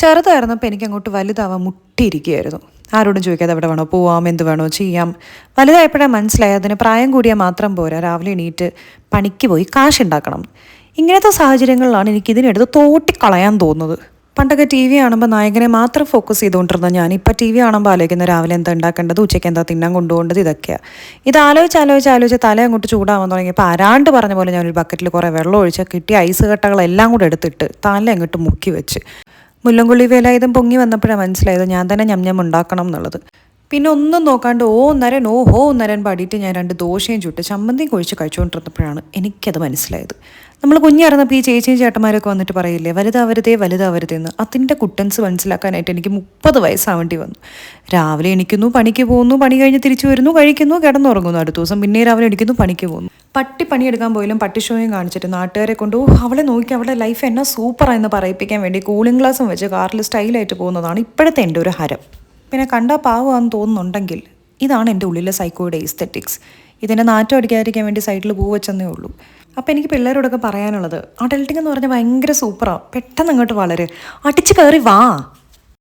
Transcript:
ചെറുതായിരുന്നപ്പോൾ എനിക്ക് അങ്ങോട്ട് വലുതാവാൻ മുട്ടിയിരിക്കുകയായിരുന്നു. ആരോടും ചോദിക്കാതെ എവിടെ വേണോ പോവാം, എന്ത് വേണോ ചെയ്യാം. വലുതായപ്പോഴാണ് മനസ്സിലായി അതിന് പ്രായം കൂടിയാൽ മാത്രം പോരാ, രാവിലെ എണീറ്റ് പണിക്ക് പോയി കാശുണ്ടാക്കണം. ഇങ്ങനത്തെ സാഹചര്യങ്ങളിലാണ് എനിക്കിതിനെടുത്ത് തോട്ടിക്കളയാൻ തോന്നുന്നത്. പണ്ടൊക്കെ ടി വി കാണുമ്പോൾ നായകനെ മാത്രം ഫോക്കസ് ചെയ്തുകൊണ്ടിരുന്ന ഞാനിപ്പോൾ ടി വി കാണുമ്പോൾ ആലോചിക്കുന്ന രാവിലെ എന്താ ഉണ്ടാക്കേണ്ടത്, ഉച്ചയ്ക്ക് എന്താ തിന്നാൻ കൊണ്ടുപോകേണ്ടത്, ഇതൊക്കെയാണ്. ഇത് ആലോചിച്ച് തല അങ്ങോട്ട് ചൂടാവാൻ തുടങ്ങിയപ്പോൾ ആരാണ്ട് പറഞ്ഞ പോലെ ഞാനൊരു ബക്കറ്റിൽ കുറേ വെള്ളം ഒഴിച്ച് കിട്ടിയ ഐസ് കട്ടകളെല്ലാം കൂടെ എടുത്തിട്ട് തല അങ്ങോട്ട് മുക്കി വെച്ച്. മുല്ലംകൊള്ളി വേലായുധം പൊങ്ങി വന്നപ്പോഴാണ് മനസ്സിലായത് ഞാൻ തന്നെ ഞം ഉണ്ടാക്കണം എന്നുള്ളത്. പിന്നെ ഒന്നും നോക്കാണ്ട് ഓ നരൻ ഓ ഹോ നരൻ പാടിയിട്ട് ഞാൻ 2 ദോശയും ചുട്ട് ചമ്മന്തിയും കുഴിച്ച് കഴിച്ചുകൊണ്ടിരുന്നപ്പോഴാണ് എനിക്കത് മനസ്സിലായത്. നമ്മൾ കുഞ്ഞിറന്നപ്പോൾ ഈ ചേച്ചിയും ചേട്ടന്മാരൊക്കെ വന്നിട്ട് പറയില്ലേ വലുതാവരുതേ എന്ന്. അതിൻ്റെ കുട്ടൻസ് മനസ്സിലാക്കാനായിട്ട് എനിക്ക് 30 വയസ്സാവേണ്ടി വന്നു. രാവിലെ എണീക്കുന്നു, പണിക്ക് പോകുന്നു, പണി കഴിഞ്ഞ് തിരിച്ചു വരുന്നു, കഴിക്കുന്നു, കിടന്നുറങ്ങുന്നു. അടുത്ത ദിവസം പിന്നെ രാവിലെ എണീക്കുന്നു, പണിക്ക് പോകുന്നു. പണിയെടുക്കാൻ പോയാലും പട്ടി ഷോയും കാണിച്ചിട്ട് നാട്ടുകാരെ കൊണ്ട് അവളെ നോക്കി അവളുടെ ലൈഫ് എന്നാ സൂപ്പറായെന്ന് പറയിപ്പിക്കാൻ വേണ്ടി കൂളിംഗ് ഗ്ലാസും വെച്ച് കാറിൽ സ്റ്റൈലായിട്ട് പോകുന്നതാണ് ഇപ്പോഴത്തെ എൻ്റെ ഒരു ഹരം. പിന്നെ കണ്ടാൽ പാവമാണെന്ന് തോന്നുന്നുണ്ടെങ്കിൽ ഇതാണ് എൻ്റെ ഉള്ളിലെ സൈക്കോയുടെ എസ്തെറ്റിക്സ്. ഇതിൻ്റെ നാറ്റം അടിക്കാതിരിക്കാൻ വേണ്ടി സൈഡിൽ പൂ വെച്ചെന്നേ ഉള്ളൂ. അപ്പോൾ എനിക്ക് പിള്ളേരോടൊക്കെ പറയാനുള്ളത്, അഡൽട്ടിങ് എന്ന് പറഞ്ഞാൽ ഭയങ്കര സൂപ്പറാണ്. പെട്ടെന്ന് അങ്ങോട്ട് വളരെ അടിച്ച് കയറി വാ.